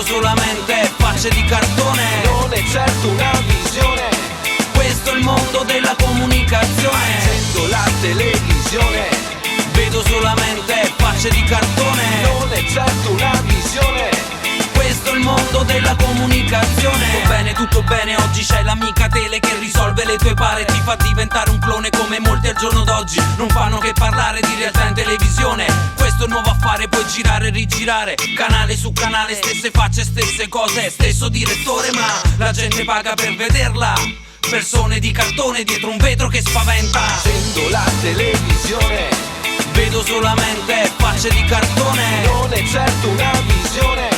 solamente facce di cartone, non è certo una visione. questo è il mondo della comunicazione. Accendo la televisione, Vedo solamente facce di cartone, non è certo una visione. questo è il mondo della comunicazione. Tutto bene, oggi c'è l'amica tele che risolve le tue pare, ti fa diventare un clone come molti al giorno d'oggi non fanno che parlare di realtà in televisione. Questo è il nuovo affare, puoi girare e rigirare, canale su canale, stesse facce, stesse cose, stesso direttore, ma la gente paga per vederla. Persone di cartone dietro un vetro che spaventa. Accendo la televisione, Vedo solamente facce di cartone, non è certo una visione.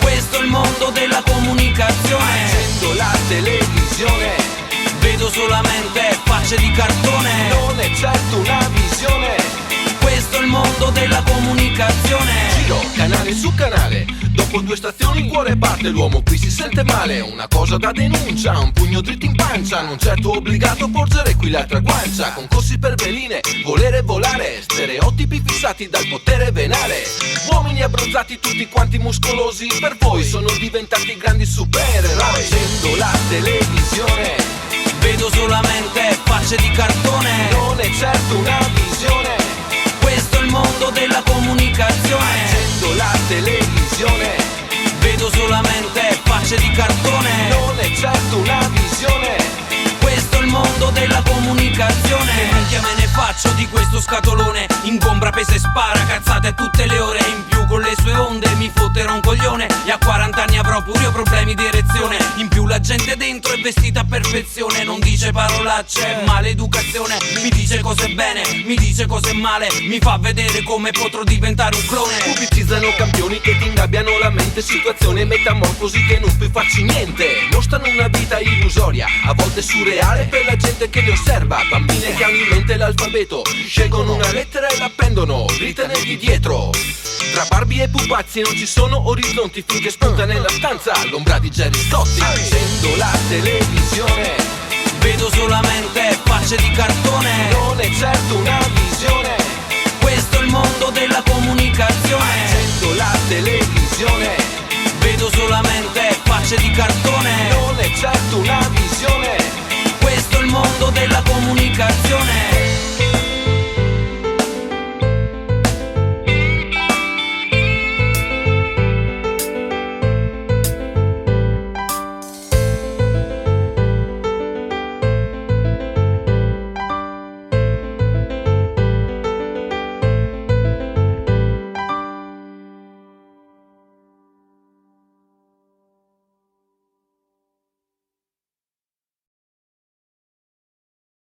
questo è il mondo della comunicazione. Accendo la televisione, Vedo solamente facce di cartone, non è certo una visione. questo è il mondo della comunicazione. Giro canale su canale, dopo 2 stazioni il cuore parte, l'uomo qui si sente male. Una cosa da denuncia, un pugno dritto in pancia, non certo obbligato a porgere qui l'altra guancia. Concorsi per veline, volere e volare, stereotipi fissati dal potere venale. Uomini abbronzati tutti quanti muscolosi, per voi sono diventati grandi supereroi. Accendo la televisione, Vedo solamente facce di cartone, non è certo una visione. questo è il mondo della comunicazione. Accendo la televisione, Vedo solamente facce di cartone, non è certo una visione. questo è il mondo della comunicazione. Che minchia me ne faccio di questo scatolone, ingombra, pesa e spara cazzate a tutte le ore. In più con le sue onde mi fotterò un coglione, e a 40 anni avrò pure io problemi di erezione. In più la gente dentro è vestita a perfezione, non dice parolacce, maleducazione. Mi dice cose bene, mi dice cose male, mi fa vedere come potrò diventare un clone. Pubblicizzano campioni che ti ingabbiano la mente, situazioni e metamorfosi che non puoi farci niente. Mostrano una vita illusoria, a volte surreale per la gente che li osserva. Bambine che hanno in mente l'alfabeto, scelgono una lettera e l'appendono dritta nel di dietro. Tra Barbie e pupazzi non ci sono orizzonti, finché spunta nella stanza l'ombra di Gerry Scotti. Accendo la televisione, Vedo solamente facce di cartone, non è certo una visione. questo è il mondo della comunicazione.